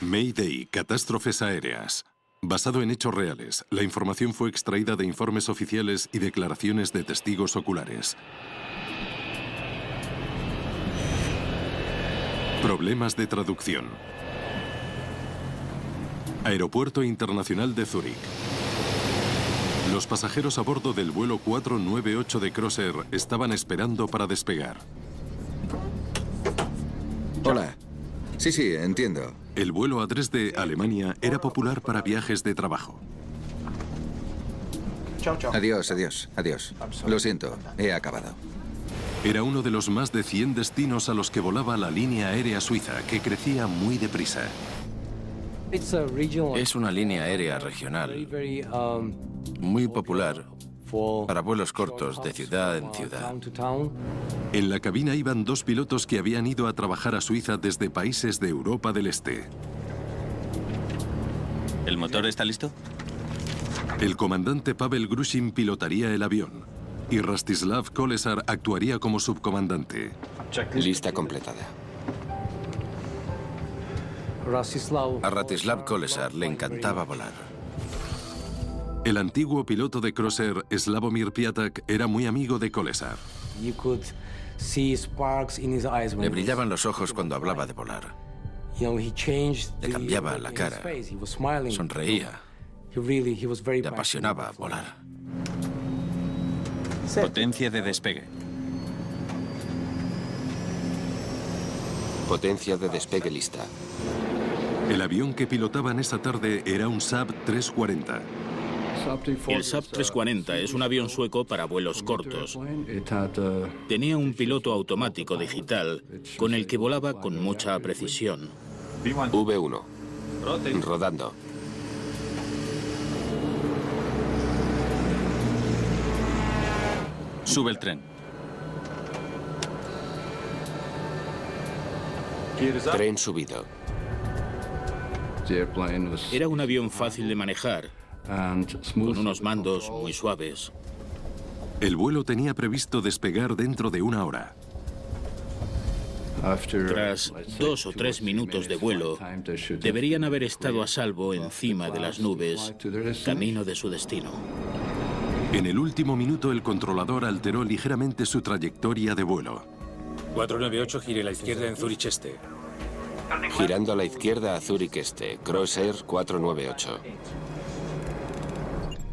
Mayday, catástrofes aéreas. Basado en hechos reales, la información fue extraída de informes oficiales y declaraciones de testigos oculares. Problemas de traducción. Aeropuerto Internacional de Zúrich. Los pasajeros a bordo del vuelo 498 de Crossair estaban esperando para despegar. Hola. Sí, entiendo. El vuelo a Dresde, Alemania, era popular para viajes de trabajo. Adiós. Lo siento, he acabado. Era uno de los más de 100 destinos a los que volaba la línea aérea suiza, que crecía muy deprisa. Es una línea aérea regional muy popular para vuelos cortos de ciudad en ciudad. En la cabina iban dos pilotos que habían ido a trabajar a Suiza desde países de Europa del Este. ¿El motor está listo? El comandante Pavel Grushin pilotaría el avión y Rastislav Kolesar actuaría como subcomandante. Lista completada. A Rastislav Kolesar le encantaba volar. El antiguo piloto de Crossair, Slavomir Piatak, era muy amigo de Kolesar. Le brillaban los ojos cuando hablaba de volar. Le cambiaba la cara, sonreía. Le apasionaba volar. Potencia de despegue. Potencia de despegue lista. El avión que pilotaban esa tarde era un Saab 340. El Saab 340 es un avión sueco para vuelos cortos. Tenía un piloto automático digital con el que volaba con mucha precisión. V1. Rodando. Sube el tren. Tren subido. Era un avión fácil de manejar, con unos mandos muy suaves. El vuelo tenía previsto despegar dentro de 1 hora. Tras 2 o 3 minutos de vuelo, deberían haber estado a salvo encima de las nubes, camino de su destino. En el último minuto, el controlador alteró ligeramente su trayectoria de vuelo. 498, gire a la izquierda en Zurich Este. Girando a la izquierda a Zurich Este. Crossair 498.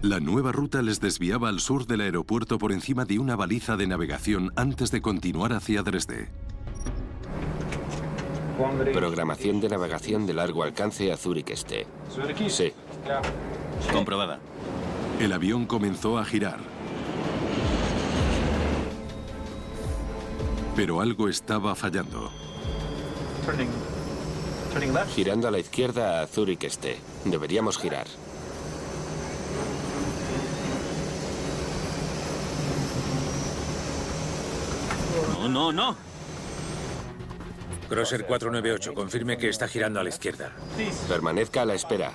La nueva ruta les desviaba al sur del aeropuerto por encima de una baliza de navegación antes de continuar hacia Dresde. Programación de navegación de largo alcance a Zurich Este. Sí. Comprobada. El avión comenzó a girar. Pero algo estaba fallando. Girando a la izquierda a Zurich Este. Deberíamos girar. No. Crossair 498, confirme que está girando a la izquierda. Permanezca a la espera.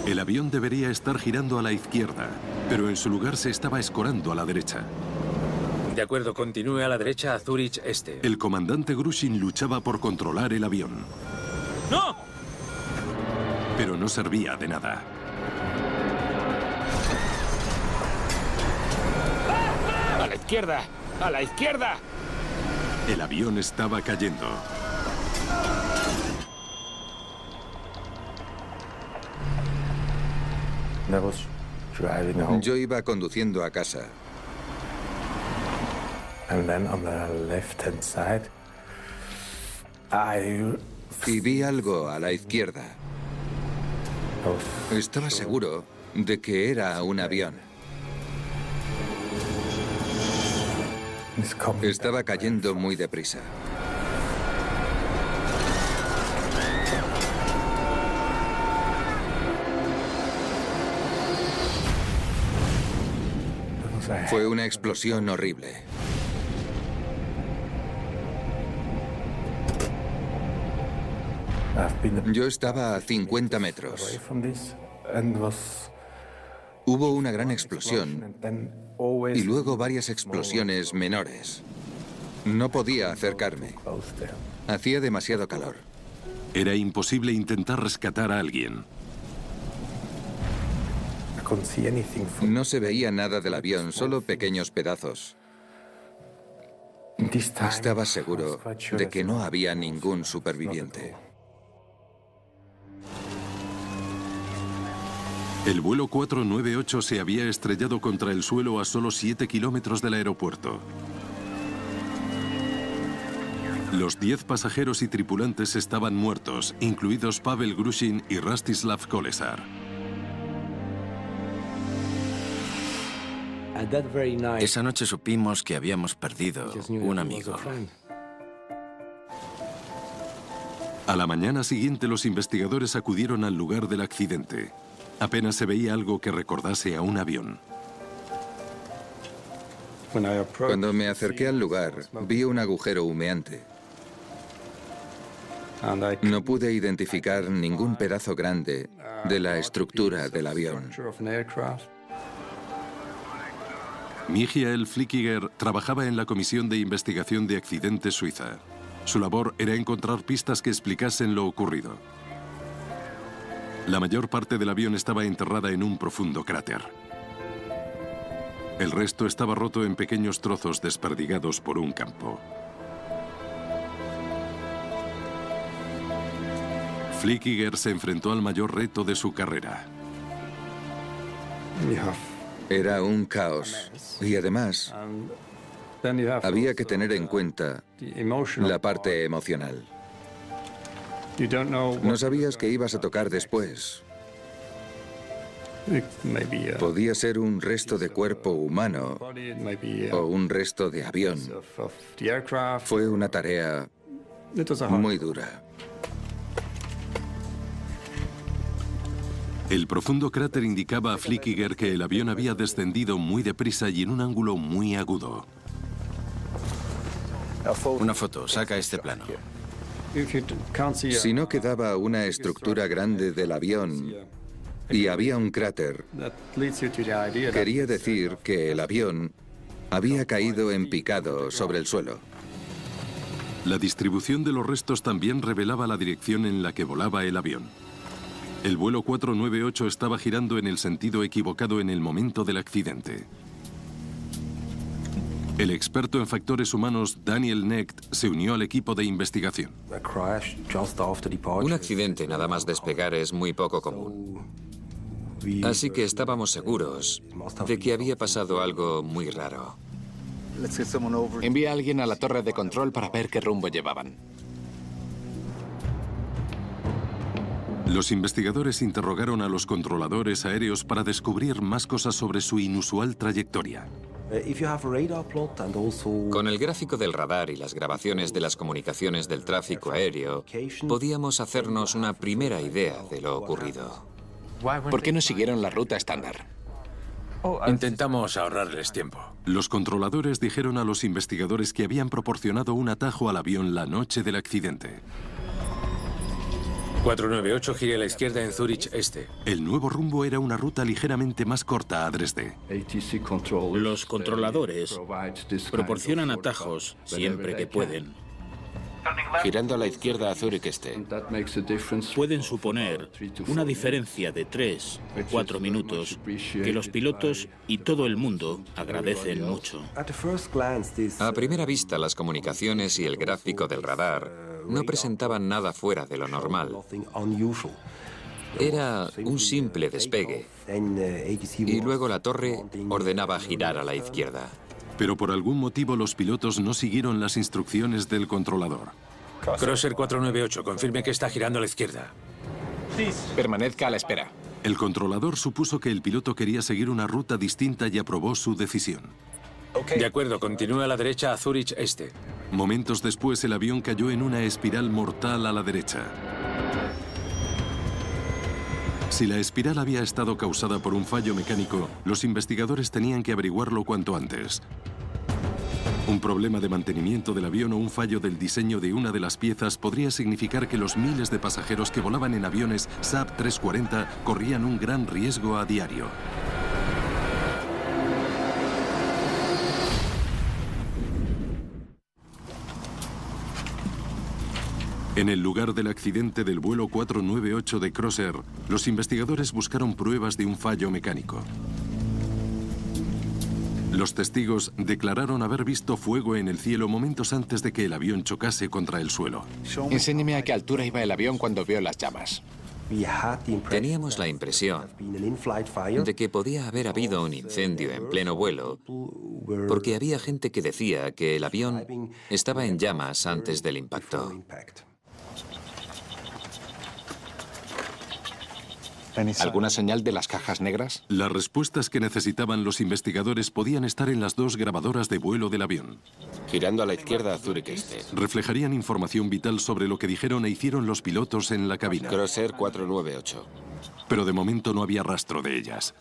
El avión debería estar girando a la izquierda, pero en su lugar se estaba escorando a la derecha. De acuerdo, continúe a la derecha a Zurich Este. El comandante Grushin luchaba por controlar el avión. ¡No! Pero no servía de nada. ¡A la izquierda! ¡A la izquierda! El avión estaba cayendo. Yo iba conduciendo a casa. Y vi algo a la izquierda. Estaba seguro de que era un avión. Estaba cayendo muy deprisa. Fue una explosión horrible. Yo estaba a 50 metros. Hubo una gran explosión y luego varias explosiones menores. No podía acercarme. Hacía demasiado calor. Era imposible intentar rescatar a alguien. No se veía nada del avión, solo pequeños pedazos. Estaba seguro de que no había ningún superviviente. El vuelo 498 se había estrellado contra el suelo a solo 7 kilómetros del aeropuerto. Los 10 pasajeros y tripulantes estaban muertos, incluidos Pavel Grushin y Rastislav Kolesar. Esa noche supimos que habíamos perdido un amigo. A la mañana siguiente, los investigadores acudieron al lugar del accidente. Apenas se veía algo que recordase a un avión. Cuando me acerqué al lugar, vi un agujero humeante. No pude identificar ningún pedazo grande de la estructura del avión. Michael Flickiger trabajaba en la Comisión de Investigación de Accidentes Suiza. Su labor era encontrar pistas que explicasen lo ocurrido. La mayor parte del avión estaba enterrada en un profundo cráter. El resto estaba roto en pequeños trozos desperdigados por un campo. Flickiger se enfrentó al mayor reto de su carrera. Era un caos y además había que tener en cuenta la parte emocional. No sabías qué ibas a tocar después. Podía ser un resto de cuerpo humano o un resto de avión. Fue una tarea muy dura. El profundo cráter indicaba a Flickiger que el avión había descendido muy deprisa y en un ángulo muy agudo. Una foto, saca este plano. Si no quedaba una estructura grande del avión y había un cráter, quería decir que el avión había caído en picado sobre el suelo. La distribución de los restos también revelaba la dirección en la que volaba el avión. El vuelo 498 estaba girando en el sentido equivocado en el momento del accidente. El experto en factores humanos Daniel Knecht se unió al equipo de investigación. Un accidente nada más despegar es muy poco común. Así que estábamos seguros de que había pasado algo muy raro. Envía a alguien a la torre de control para ver qué rumbo llevaban. Los investigadores interrogaron a los controladores aéreos para descubrir más cosas sobre su inusual trayectoria. Con el gráfico del radar y las grabaciones de las comunicaciones del tráfico aéreo, podíamos hacernos una primera idea de lo ocurrido. ¿Por qué no siguieron la ruta estándar? Intentamos ahorrarles tiempo. Los controladores dijeron a los investigadores que habían proporcionado un atajo al avión la noche del accidente. 498 gire a la izquierda en Zúrich Este. El nuevo rumbo era una ruta ligeramente más corta a Dresde. Los controladores proporcionan atajos siempre que pueden. Girando a la izquierda a Zúrich Este. Pueden suponer una diferencia de 3 o 4 minutos que los pilotos y todo el mundo agradecen mucho. A primera vista, las comunicaciones y el gráfico del radar no presentaban nada fuera de lo normal. Era un simple despegue. Y luego la torre ordenaba girar a la izquierda. Pero por algún motivo los pilotos no siguieron las instrucciones del controlador. Crosser 498, confirme que está girando a la izquierda. Permanezca a la espera. El controlador supuso que el piloto quería seguir una ruta distinta y aprobó su decisión. De acuerdo, continúe a la derecha a Zúrich Este. Momentos después, el avión cayó en una espiral mortal a la derecha. Si la espiral había estado causada por un fallo mecánico, los investigadores tenían que averiguarlo cuanto antes. Un problema de mantenimiento del avión o un fallo del diseño de una de las piezas podría significar que los miles de pasajeros que volaban en aviones Saab 340 corrían un gran riesgo a diario. En el lugar del accidente del vuelo 498 de Crossair, los investigadores buscaron pruebas de un fallo mecánico. Los testigos declararon haber visto fuego en el cielo momentos antes de que el avión chocase contra el suelo. Enséñeme a qué altura iba el avión cuando vio las llamas. Teníamos la impresión de que podía haber habido un incendio en pleno vuelo porque había gente que decía que el avión estaba en llamas antes del impacto. ¿Alguna señal de las cajas negras? Las respuestas que necesitaban los investigadores podían estar en las dos grabadoras de vuelo del avión. Girando a la izquierda a Zurich Este. Reflejarían información vital sobre lo que dijeron e hicieron los pilotos en la cabina. Crossair 498. Pero de momento no había rastro de ellas.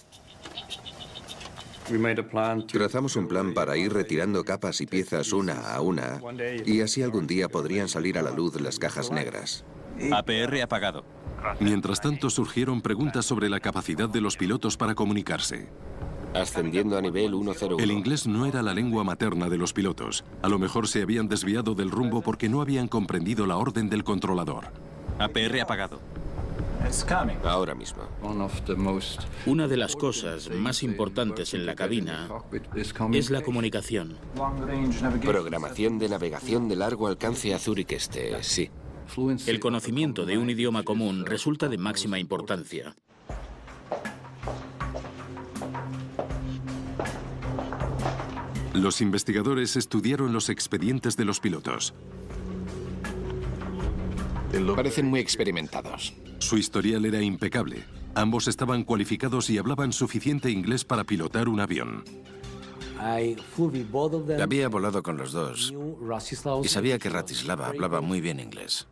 Trazamos un plan para ir retirando capas y piezas una a una, y así algún día podrían salir a la luz las cajas negras. APR apagado. Mientras tanto, surgieron preguntas sobre la capacidad de los pilotos para comunicarse. Ascendiendo a nivel 101. El inglés no era la lengua materna de los pilotos. A lo mejor se habían desviado del rumbo porque no habían comprendido la orden del controlador. APR apagado. Ahora mismo. Una de las cosas más importantes en la cabina es la comunicación. Programación de navegación de largo alcance a Zurich Este, sí. El conocimiento de un idioma común resulta de máxima importancia. Los investigadores estudiaron los expedientes de los pilotos. Parecen muy experimentados. Su historial era impecable. Ambos estaban cualificados y hablaban suficiente inglés para pilotar un avión. Había volado con los dos y sabía que Ratislava hablaba muy bien inglés.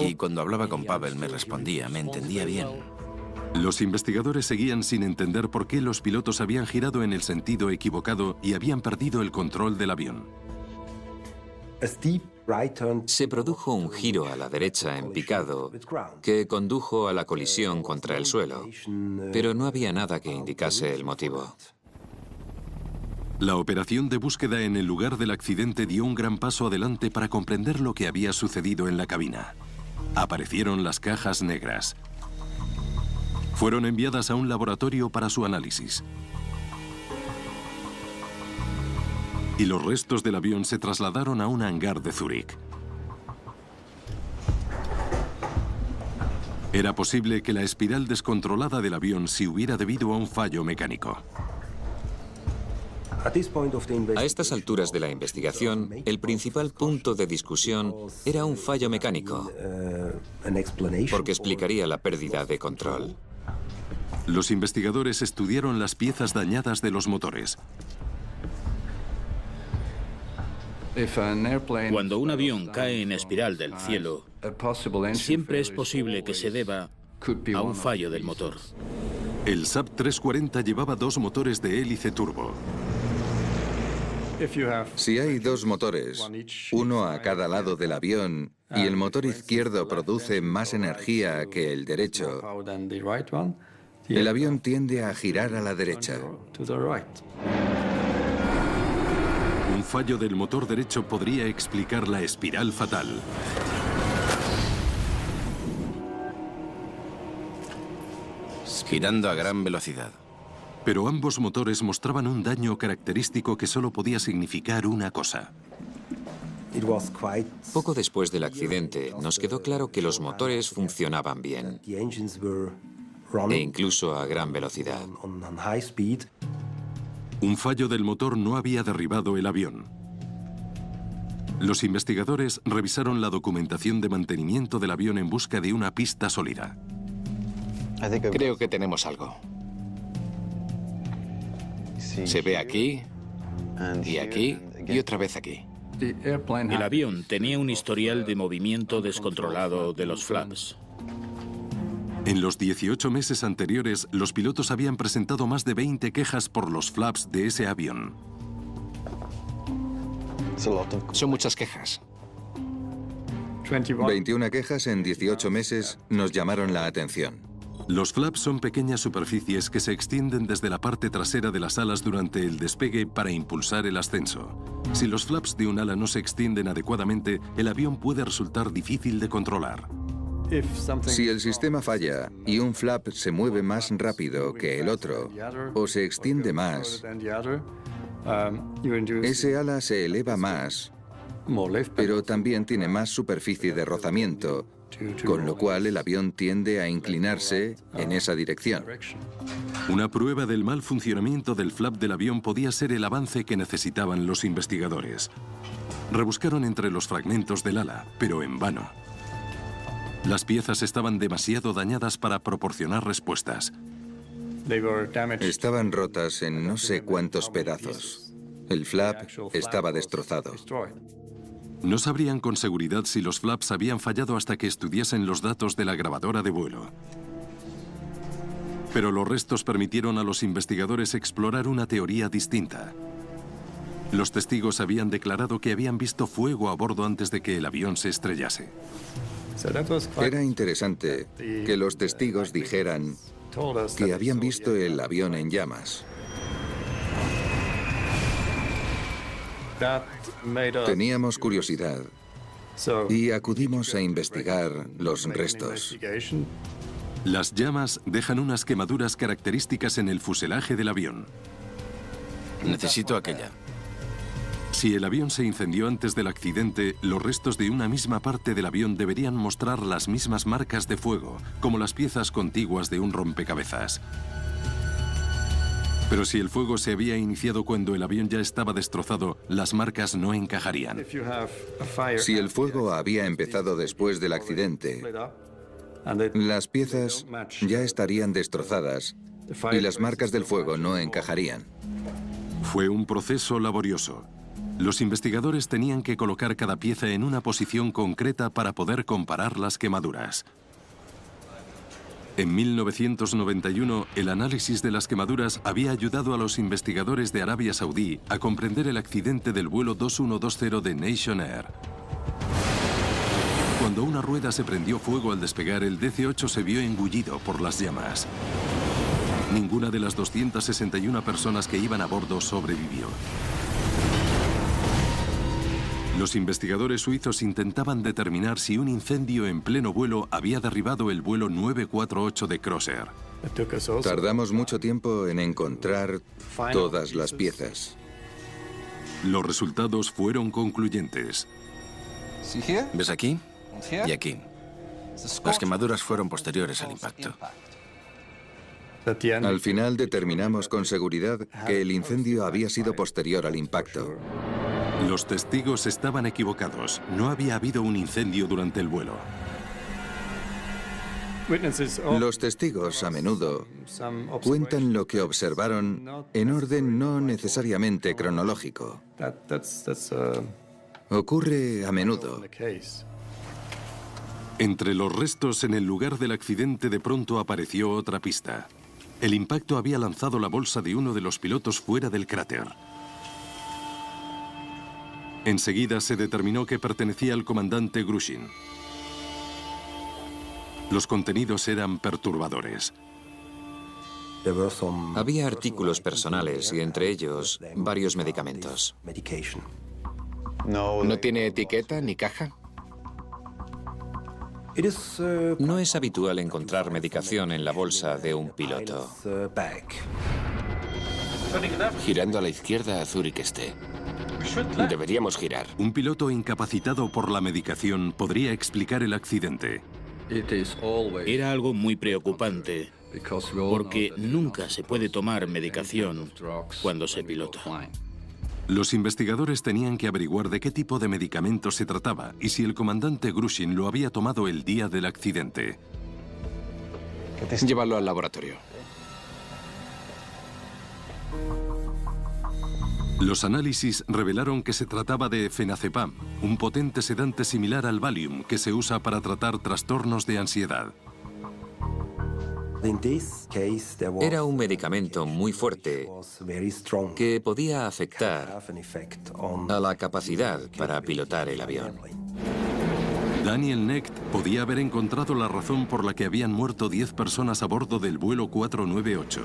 Y cuando hablaba con Pavel me respondía, me entendía bien. Los investigadores seguían sin entender por qué los pilotos habían girado en el sentido equivocado y habían perdido el control del avión. Se produjo un giro a la derecha en picado que condujo a la colisión contra el suelo, pero no había nada que indicase el motivo. La operación de búsqueda en el lugar del accidente dio un gran paso adelante para comprender lo que había sucedido en la cabina. Aparecieron las cajas negras. Fueron enviadas a un laboratorio para su análisis. Y los restos del avión se trasladaron a un hangar de Zúrich. Era posible que la espiral descontrolada del avión se hubiera debido a un fallo mecánico. A estas alturas de la investigación, el principal punto de discusión era un fallo mecánico, porque explicaría la pérdida de control. Los investigadores estudiaron las piezas dañadas de los motores. Cuando un avión cae en espiral del cielo, siempre es posible que se deba a un fallo del motor. El Saab 340 llevaba dos motores de hélice turbo. Si hay dos motores, uno a cada lado del avión, y el motor izquierdo produce más energía que el derecho, el avión tiende a girar a la derecha. Un fallo del motor derecho podría explicar la espiral fatal. Girando a gran velocidad. Pero ambos motores mostraban un daño característico que solo podía significar una cosa. Poco después del accidente, nos quedó claro que los motores funcionaban bien, e incluso a gran velocidad. Un fallo del motor no había derribado el avión. Los investigadores revisaron la documentación de mantenimiento del avión en busca de una pista sólida. Creo que tenemos algo. Se ve aquí, y otra vez aquí. El avión tenía un historial de movimiento descontrolado de los flaps. En los 18 meses anteriores, los pilotos habían presentado más de 20 quejas por los flaps de ese avión. Son muchas quejas. 21 quejas en 18 meses nos llamaron la atención. Los flaps son pequeñas superficies que se extienden desde la parte trasera de las alas durante el despegue para impulsar el ascenso. Si los flaps de un ala no se extienden adecuadamente, el avión puede resultar difícil de controlar. Si el sistema falla y un flap se mueve más rápido que el otro o se extiende más, ese ala se eleva más, pero también tiene más superficie de rozamiento, con lo cual el avión tiende a inclinarse en esa dirección. Una prueba del mal funcionamiento del flap del avión podía ser el avance que necesitaban los investigadores. Rebuscaron entre los fragmentos del ala, pero en vano. Las piezas estaban demasiado dañadas para proporcionar respuestas. Estaban rotas en no sé cuántos pedazos. El flap estaba destrozado. No sabrían con seguridad si los flaps habían fallado hasta que estudiasen los datos de la grabadora de vuelo. Pero los restos permitieron a los investigadores explorar una teoría distinta. Los testigos habían declarado que habían visto fuego a bordo antes de que el avión se estrellase. Era interesante que los testigos dijeran que habían visto el avión en llamas. Teníamos curiosidad y acudimos a investigar los restos. Las llamas dejan unas quemaduras características en el fuselaje del avión. Necesito aquella. Si el avión se incendió antes del accidente, los restos de una misma parte del avión deberían mostrar las mismas marcas de fuego, como las piezas contiguas de un rompecabezas. Pero si el fuego se había iniciado cuando el avión ya estaba destrozado, las marcas no encajarían. Si el fuego había empezado después del accidente, las piezas ya estarían destrozadas y las marcas del fuego no encajarían. Fue un proceso laborioso. Los investigadores tenían que colocar cada pieza en una posición concreta para poder comparar las quemaduras. En 1991, el análisis de las quemaduras había ayudado a los investigadores de Arabia Saudí a comprender el accidente del vuelo 2120 de Nation Air. Cuando una rueda se prendió fuego al despegar, el DC-8 se vio engullido por las llamas. Ninguna de las 261 personas que iban a bordo sobrevivió. Los investigadores suizos intentaban determinar si un incendio en pleno vuelo había derribado el vuelo 948 de Crossair. Tardamos mucho tiempo en encontrar todas las piezas. Los resultados fueron concluyentes. ¿Ves aquí? Y aquí. Las quemaduras fueron posteriores al impacto. Al final determinamos con seguridad que el incendio había sido posterior al impacto. Los testigos estaban equivocados. No había habido un incendio durante el vuelo. Los testigos a menudo cuentan lo que observaron en orden no necesariamente cronológico. Ocurre a menudo. Entre los restos en el lugar del accidente de pronto apareció otra pista. El impacto había lanzado la bolsa de uno de los pilotos fuera del cráter. Enseguida se determinó que pertenecía al comandante Grushin. Los contenidos eran perturbadores. Había artículos personales y entre ellos varios medicamentos. ¿No tiene etiqueta ni caja? No es habitual encontrar medicación en la bolsa de un piloto. Girando a la izquierda a Zurich Este. Deberíamos girar. Un piloto incapacitado por la medicación podría explicar el accidente. Era algo muy preocupante, porque nunca se puede tomar medicación cuando se pilota. Los investigadores tenían que averiguar de qué tipo de medicamento se trataba y si el comandante Grushin lo había tomado el día del accidente. Llévalo al laboratorio. Los análisis revelaron que se trataba de fenazepam, un potente sedante similar al Valium que se usa para tratar trastornos de ansiedad. Era un medicamento muy fuerte que podía afectar a la capacidad para pilotar el avión. Daniel Knecht podía haber encontrado la razón por la que habían muerto 10 personas a bordo del vuelo 498.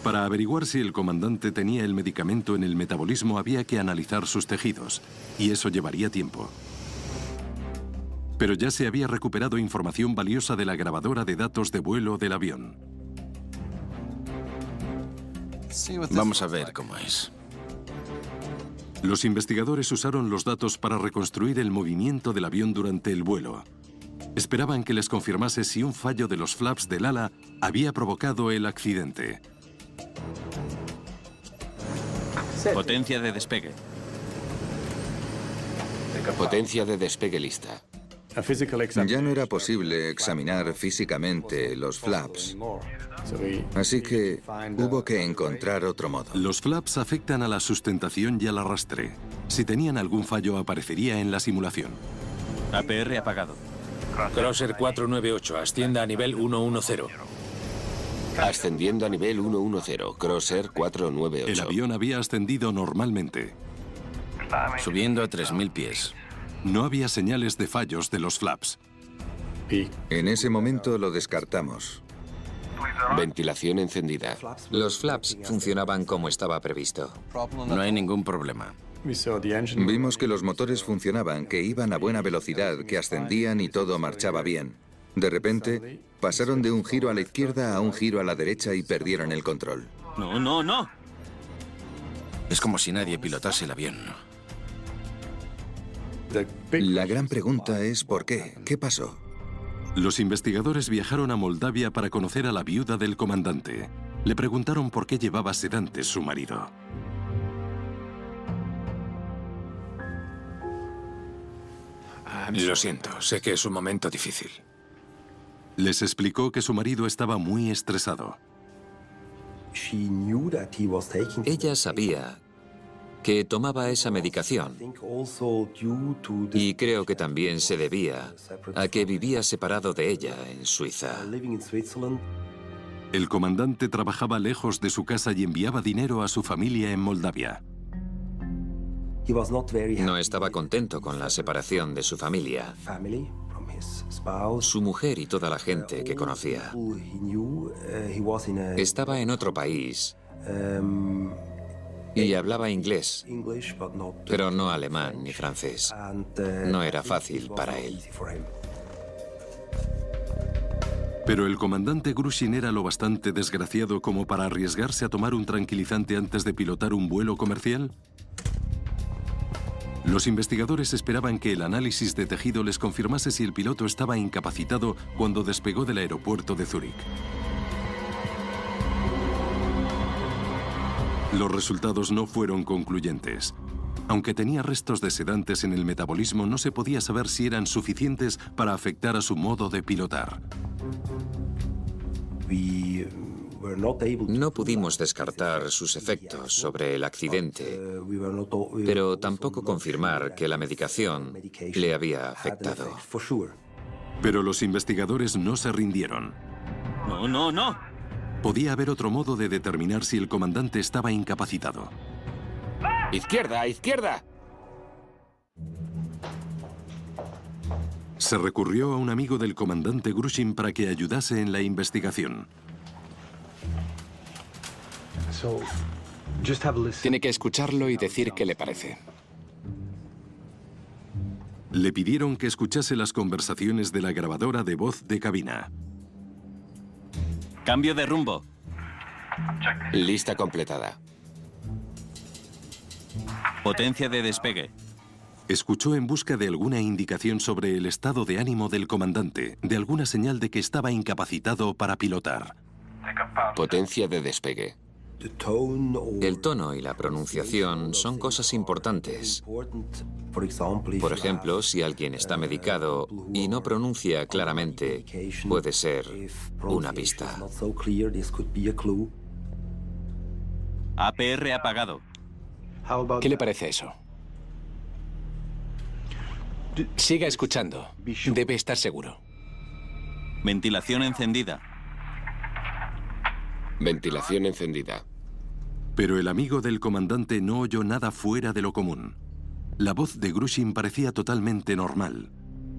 Para averiguar si el comandante tenía el medicamento en el metabolismo había que analizar sus tejidos, y eso llevaría tiempo. Pero ya se había recuperado información valiosa de la grabadora de datos de vuelo del avión. Vamos a ver cómo es. Los investigadores usaron los datos para reconstruir el movimiento del avión durante el vuelo. Esperaban que les confirmase si un fallo de los flaps del ala había provocado el accidente. Potencia de despegue. Potencia de despegue lista. Ya no era posible examinar físicamente los flaps, así que hubo que encontrar otro modo. Los flaps afectan a la sustentación y al arrastre. Si tenían algún fallo aparecería en la simulación. APR apagado. Crosser 498, ascienda a nivel 110. Ascendiendo a nivel 110. Crosser 498. El avión había ascendido normalmente. Subiendo a 3000 pies. No había señales de fallos de los flaps. En ese momento lo descartamos. Ventilación encendida. Los flaps funcionaban como estaba previsto. No hay ningún problema. Vimos que los motores funcionaban, que iban a buena velocidad, que ascendían y todo marchaba bien. De repente, pasaron de un giro a la izquierda a un giro a la derecha y perdieron el control. No, no, no. Es como si nadie pilotase el avión. La gran pregunta es ¿por qué? ¿Qué pasó? Los investigadores viajaron a Moldavia para conocer a la viuda del comandante. Le preguntaron por qué llevaba sedantes su marido. Lo siento, sé que es un momento difícil. Les explicó que su marido estaba muy estresado. Ella sabía que tomaba esa medicación y creo que también se debía a que vivía separado de ella en Suiza. El comandante trabajaba lejos de su casa y enviaba dinero a su familia en Moldavia. No estaba contento con la separación de su familia, su mujer y toda la gente que conocía. Estaba en otro país y hablaba inglés, pero no alemán ni francés. No era fácil para él. Pero el comandante Grushin era lo bastante desgraciado como para arriesgarse a tomar un tranquilizante antes de pilotar un vuelo comercial. Los investigadores esperaban que el análisis de tejido les confirmase si el piloto estaba incapacitado cuando despegó del aeropuerto de Zúrich. Los resultados no fueron concluyentes. Aunque tenía restos de sedantes en el metabolismo, no se podía saber si eran suficientes para afectar a su modo de pilotar. No pudimos descartar sus efectos sobre el accidente, pero tampoco confirmar que la medicación le había afectado. Pero los investigadores no se rindieron. No, no, no. Podía haber otro modo de determinar si el comandante estaba incapacitado. ¡Izquierda, izquierda! Se recurrió a un amigo del comandante Grushin para que ayudase en la investigación. Tiene que escucharlo y decir qué le parece. Le pidieron que escuchase las conversaciones de la grabadora de voz de cabina. Cambio de rumbo. Lista completada. Potencia de despegue. Escuchó en busca de alguna indicación sobre el estado de ánimo del comandante, de alguna señal de que estaba incapacitado para pilotar. Potencia de despegue. El tono y la pronunciación son cosas importantes. Por ejemplo, si alguien está medicado y no pronuncia claramente, puede ser una pista. APR apagado. ¿Qué le parece eso? Siga escuchando. Debe estar seguro. Ventilación encendida. Ventilación encendida. Pero el amigo del comandante no oyó nada fuera de lo común. La voz de Grushin parecía totalmente normal.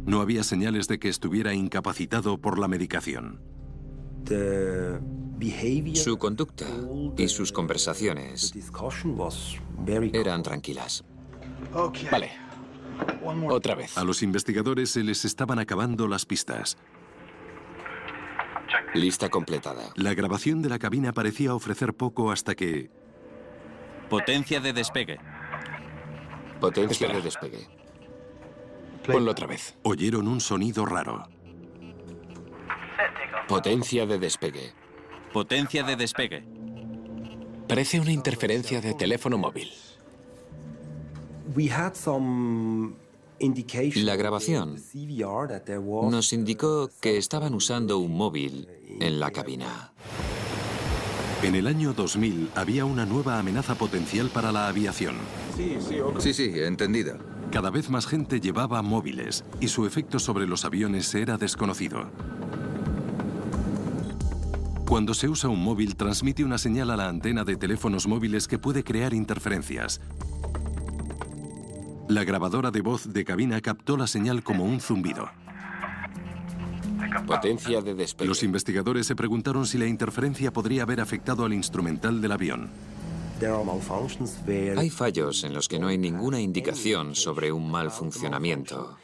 No había señales de que estuviera incapacitado por la medicación. Su conducta y sus conversaciones eran tranquilas. Vale. Otra vez. A los investigadores se les estaban acabando las pistas. Lista completada. La grabación de la cabina parecía ofrecer poco hasta que... Potencia de despegue. Potencia Espera. de despegue. Ponlo otra vez. Oyeron un sonido raro. Potencia de despegue. Potencia de despegue. Parece una interferencia de teléfono móvil. La grabación nos indicó que estaban usando un móvil en la cabina. En el año 2000 había una nueva amenaza potencial para la aviación. Sí, entendido. Cada vez más gente llevaba móviles y su efecto sobre los aviones era desconocido. Cuando se usa un móvil, transmite una señal a la antena de teléfonos móviles que puede crear interferencias. La grabadora de voz de cabina captó la señal como un zumbido. Potencia de despegue. Los investigadores se preguntaron si la interferencia podría haber afectado al instrumental del avión. Hay fallos en los que no hay ninguna indicación sobre un mal funcionamiento.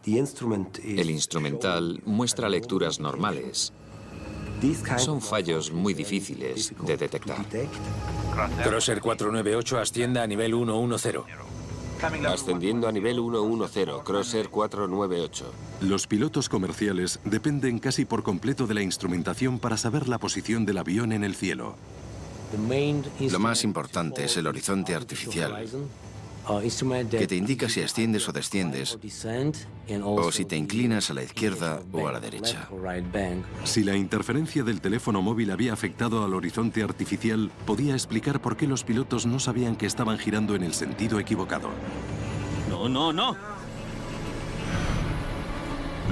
El instrumental muestra lecturas normales. Son fallos muy difíciles de detectar. Crosser 498 ascienda a nivel 110. Ascendiendo a nivel 110. Crosser 498. Los pilotos comerciales dependen casi por completo de la instrumentación para saber la posición del avión en el cielo. Lo más importante es el horizonte artificial, que te indica si asciendes o desciendes, o si te inclinas a la izquierda o a la derecha. Si la interferencia del teléfono móvil había afectado al horizonte artificial, podía explicar por qué los pilotos no sabían que estaban girando en el sentido equivocado. No, no, no.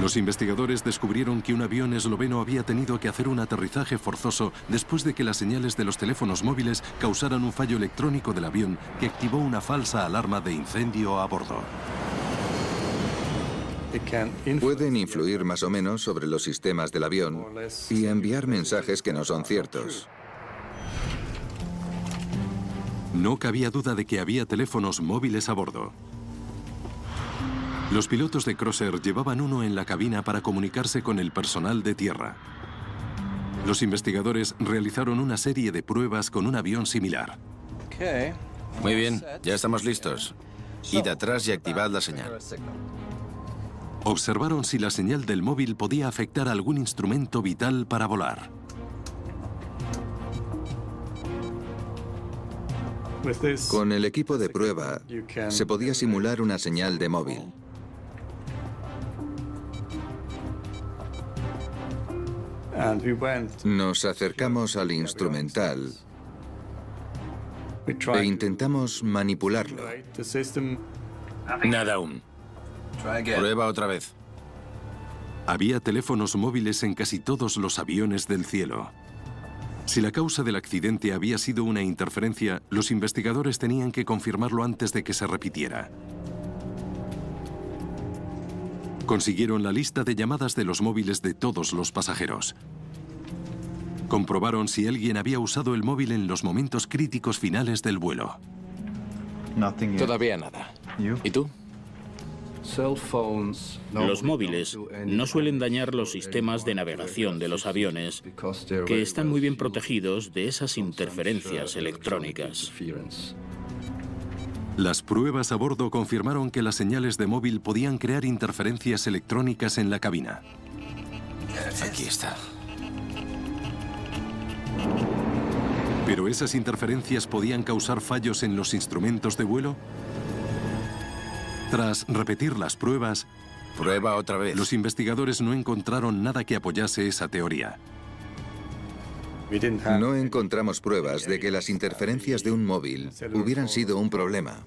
Los investigadores descubrieron que un avión esloveno había tenido que hacer un aterrizaje forzoso después de que las señales de los teléfonos móviles causaran un fallo electrónico del avión que activó una falsa alarma de incendio a bordo. Pueden influir más o menos sobre los sistemas del avión y enviar mensajes que no son ciertos. No cabía duda de que había teléfonos móviles a bordo. Los pilotos de Crosser llevaban uno en la cabina para comunicarse con el personal de tierra. Los investigadores realizaron una serie de pruebas con un avión similar. Muy bien, ya estamos listos. Id atrás y activad la señal. Observaron si la señal del móvil podía afectar a algún instrumento vital para volar. Con el equipo de prueba se podía simular una señal de móvil. Nos acercamos al instrumental e intentamos manipularlo. Nada aún. Prueba otra vez. Había teléfonos móviles en casi todos los aviones del cielo. Si la causa del accidente había sido una interferencia, los investigadores tenían que confirmarlo antes de que se repitiera. Consiguieron la lista de llamadas de los móviles de todos los pasajeros. Comprobaron si alguien había usado el móvil en los momentos críticos finales del vuelo. Todavía nada. ¿Y tú? Los móviles no suelen dañar los sistemas de navegación de los aviones, que están muy bien protegidos de esas interferencias electrónicas. Las pruebas a bordo confirmaron que las señales de móvil podían crear interferencias electrónicas en la cabina. Aquí está. ¿Pero esas interferencias podían causar fallos en los instrumentos de vuelo? Tras repetir las pruebas, Prueba otra vez. los investigadores no encontraron nada que apoyase esa teoría. No encontramos pruebas de que las interferencias de un móvil hubieran sido un problema.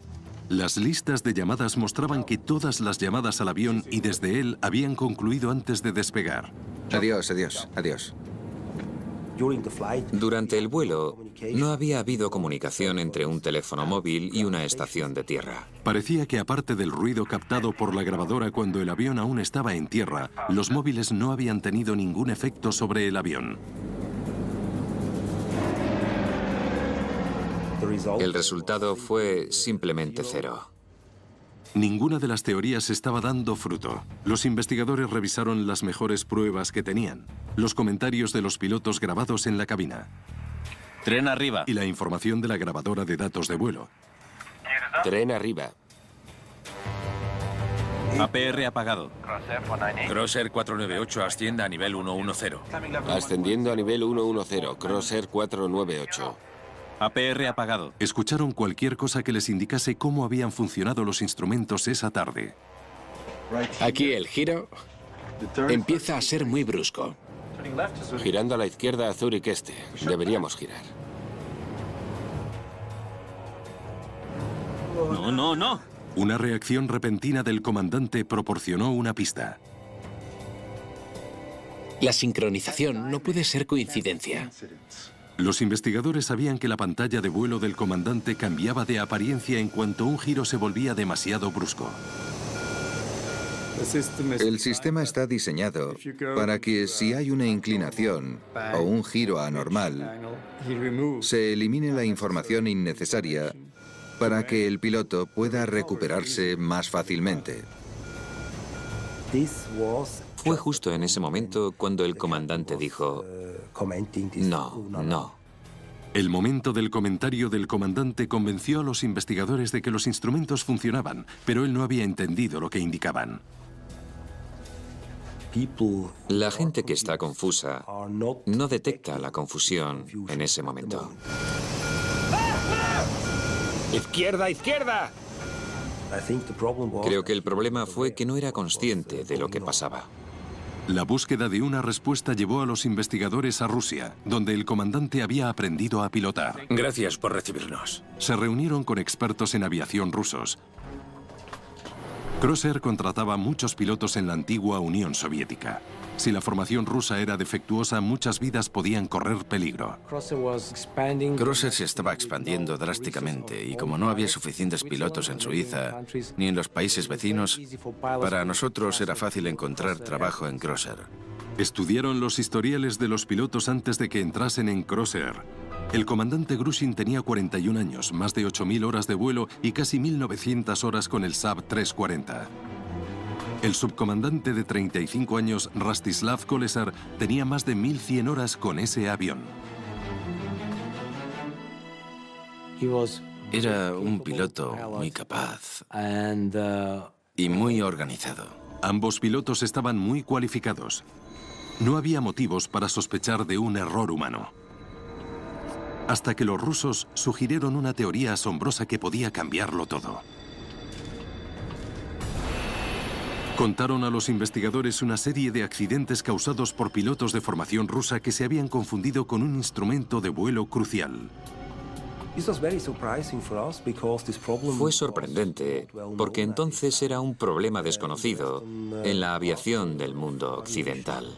Las listas de llamadas mostraban que todas las llamadas al avión y desde él habían concluido antes de despegar. Adiós, adiós, adiós. Durante el vuelo, no había habido comunicación entre un teléfono móvil y una estación de tierra. Parecía que aparte del ruido captado por la grabadora cuando el avión aún estaba en tierra, los móviles no habían tenido ningún efecto sobre el avión. El resultado fue simplemente cero. Ninguna de las teorías estaba dando fruto. Los investigadores revisaron las mejores pruebas que tenían, los comentarios de los pilotos grabados en la cabina. Tren arriba. Y la información de la grabadora de datos de vuelo. Tren arriba. APR apagado. Crossair 498 ascienda a nivel 110. Ascendiendo a nivel 110. Crossair 498. APR apagado. Escucharon cualquier cosa que les indicase cómo habían funcionado los instrumentos esa tarde. Aquí el giro empieza a ser muy brusco. Girando a la izquierda a Zúrich Este. Deberíamos girar. No, no, no. Una reacción repentina del comandante proporcionó una pista. La sincronización no puede ser coincidencia. Los investigadores sabían que la pantalla de vuelo del comandante cambiaba de apariencia en cuanto un giro se volvía demasiado brusco. El sistema está diseñado para que si hay una inclinación o un giro anormal, se elimine la información innecesaria para que el piloto pueda recuperarse más fácilmente. Fue justo en ese momento cuando el comandante dijo: no, no. El momento del comentario del comandante convenció a los investigadores de que los instrumentos funcionaban, pero él no había entendido lo que indicaban. La gente que está confusa no detecta la confusión en ese momento. ¡Izquierda, izquierda! Creo que el problema fue que no era consciente de lo que pasaba. La búsqueda de una respuesta llevó a los investigadores a Rusia, donde el comandante había aprendido a pilotar. Gracias por recibirnos. Se reunieron con expertos en aviación rusos. Crossair contrataba muchos pilotos en la antigua Unión Soviética. Si la formación rusa era defectuosa, muchas vidas podían correr peligro. Crossair se estaba expandiendo drásticamente y como no había suficientes pilotos en Suiza ni en los países vecinos, para nosotros era fácil encontrar trabajo en Crossair. Estudiaron los historiales de los pilotos antes de que entrasen en Crossair. El comandante Grushin tenía 41 años, más de 8.000 horas de vuelo y casi 1.900 horas con el Saab 340. El subcomandante de 35 años, Rastislav Kolesar, tenía más de 1.100 horas con ese avión. Era un piloto muy capaz y muy organizado. Ambos pilotos estaban muy cualificados. No había motivos para sospechar de un error humano. Hasta que los rusos sugirieron una teoría asombrosa que podía cambiarlo todo. Contaron a los investigadores una serie de accidentes causados por pilotos de formación rusa que se habían confundido con un instrumento de vuelo crucial. Fue sorprendente porque entonces era un problema desconocido en la aviación del mundo occidental.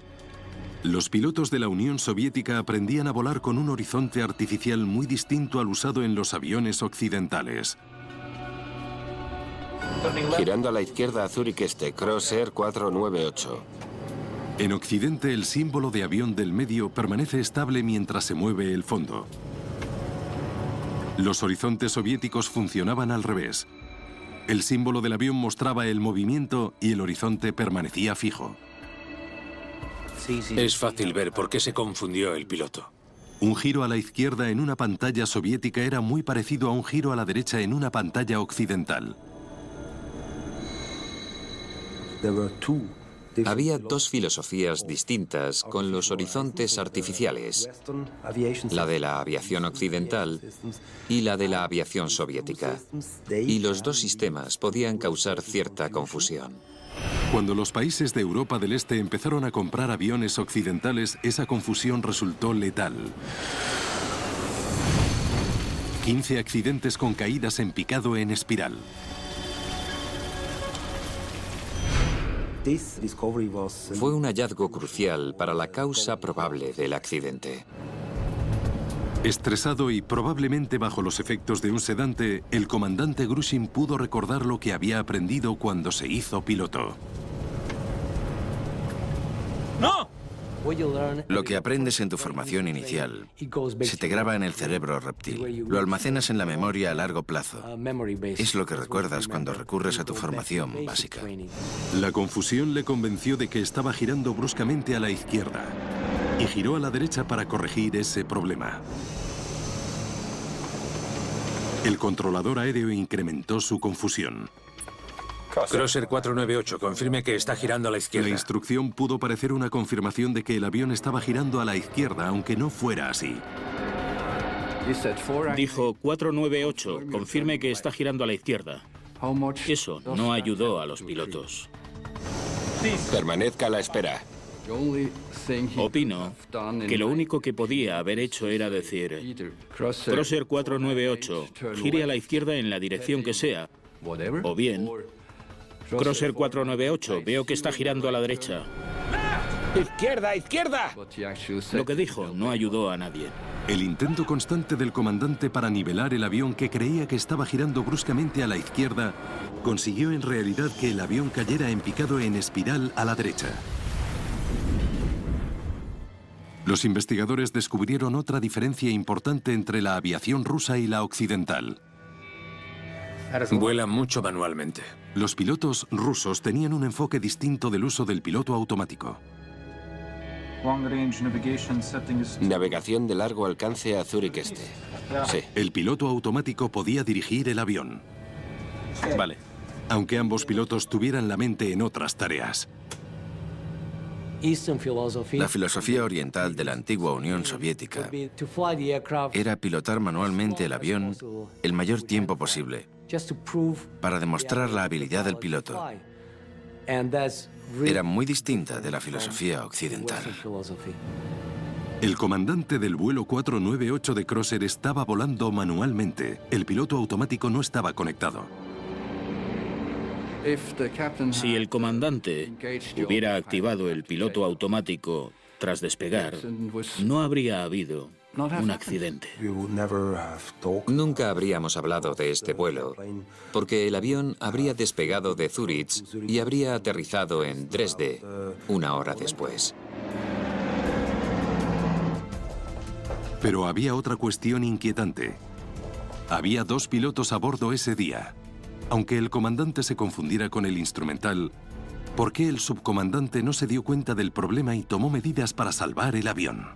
Los pilotos de la Unión Soviética aprendían a volar con un horizonte artificial muy distinto al usado en los aviones occidentales. Girando a la izquierda a Zúrich Este, Crossair 498. En Occidente, el símbolo de avión del medio permanece estable mientras se mueve el fondo. Los horizontes soviéticos funcionaban al revés. El símbolo del avión mostraba el movimiento y el horizonte permanecía fijo. Es fácil ver por qué se confundió el piloto. Un giro a la izquierda en una pantalla soviética era muy parecido a un giro a la derecha en una pantalla occidental. Había dos filosofías distintas con los horizontes artificiales, la de la aviación occidental y la de la aviación soviética. Y los dos sistemas podían causar cierta confusión. Cuando los países de Europa del Este empezaron a comprar aviones occidentales, esa confusión resultó letal. 15 accidentes con caídas en picado en espiral. Fue un hallazgo crucial para la causa probable del accidente. Estresado y probablemente bajo los efectos de un sedante, el comandante Grushin pudo recordar lo que había aprendido cuando se hizo piloto. ¡No! Lo que aprendes en tu formación inicial se te graba en el cerebro reptil. Lo almacenas en la memoria a largo plazo. Es lo que recuerdas cuando recurres a tu formación básica. La confusión le convenció de que estaba girando bruscamente a la izquierda y giró a la derecha para corregir ese problema. El controlador aéreo incrementó su confusión. Crosser 498, confirme que está girando a la izquierda. La instrucción pudo parecer una confirmación de que el avión estaba girando a la izquierda, aunque no fuera así. Dijo 498, confirme que está girando a la izquierda. Eso no ayudó a los pilotos. Permanezca a la espera. Opino que lo único que podía haber hecho era decir: Crosser 498, gire a la izquierda en la dirección que sea. O bien, Crosser 498, veo que está girando a la derecha. ¡Izquierda, izquierda! Lo que dijo no ayudó a nadie. El intento constante del comandante para nivelar el avión que creía que estaba girando bruscamente a la izquierda consiguió en realidad que el avión cayera en picado en espiral a la derecha. Los investigadores descubrieron otra diferencia importante entre la aviación rusa y la occidental. Vuela mucho manualmente. Los pilotos rusos tenían un enfoque distinto del uso del piloto automático. Navegación de largo alcance a Zúrich Este. Sí. El piloto automático podía dirigir el avión. Vale. Aunque ambos pilotos tuvieran la mente en otras tareas. La filosofía oriental de la antigua Unión Soviética era pilotar manualmente el avión el mayor tiempo posible para demostrar la habilidad del piloto. Era muy distinta de la filosofía occidental. El comandante del vuelo 498 de Crosser estaba volando manualmente. El piloto automático no estaba conectado. Si el comandante hubiera activado el piloto automático tras despegar, no habría habido un accidente. Nunca habríamos hablado de este vuelo, porque el avión habría despegado de Zúrich y habría aterrizado en Dresde una hora después. Pero había otra cuestión inquietante. Había dos pilotos a bordo ese día. Aunque el comandante se confundiera con el instrumental, ¿por qué el subcomandante no se dio cuenta del problema y tomó medidas para salvar el avión?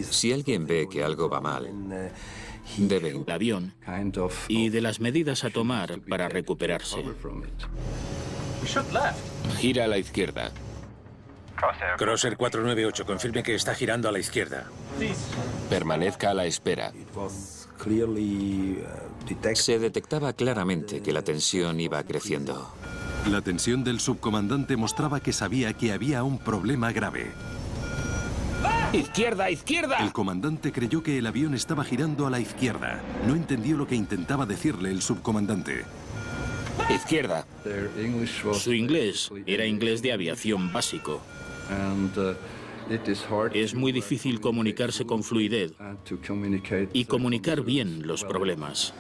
Si alguien ve que algo va mal, debe el avión y de las medidas a tomar para recuperarse. Gira a la izquierda. Crosser 498, confirme que está girando a la izquierda. Permanezca a la espera. Se detectaba claramente que la tensión iba creciendo. La tensión del subcomandante mostraba que sabía que había un problema grave. ¡Izquierda, izquierda! El comandante creyó que el avión estaba girando a la izquierda. No entendió lo que intentaba decirle el subcomandante. Izquierda. Su inglés era inglés de aviación básico. Es muy difícil comunicarse con fluidez y comunicar bien los problemas.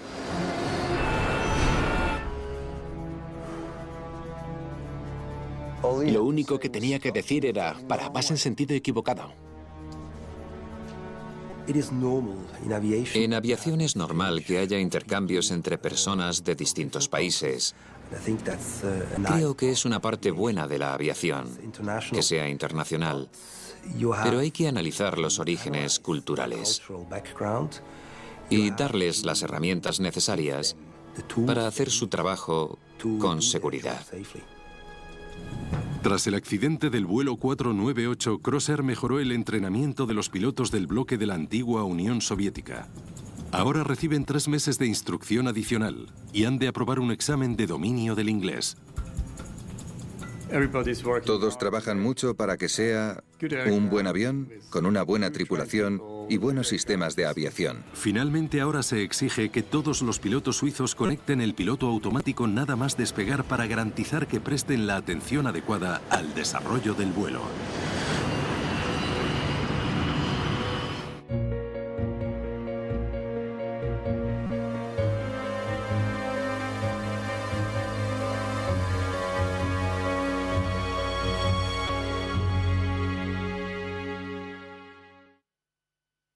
Lo único que tenía que decir era: para, vas en sentido equivocado. En aviación es normal que haya intercambios entre personas de distintos países. Creo que es una parte buena de la aviación, que sea internacional. Pero hay que analizar los orígenes culturales y darles las herramientas necesarias para hacer su trabajo con seguridad. Tras el accidente del vuelo 498, Crosser mejoró el entrenamiento de los pilotos del bloque de la antigua Unión Soviética. Ahora reciben 3 meses de instrucción adicional y han de aprobar un examen de dominio del inglés. Todos trabajan mucho para que sea un buen avión, con una buena tripulación y buenos sistemas de aviación. Finalmente ahora se exige que todos los pilotos suizos conecten el piloto automático nada más despegar para garantizar que presten la atención adecuada al desarrollo del vuelo.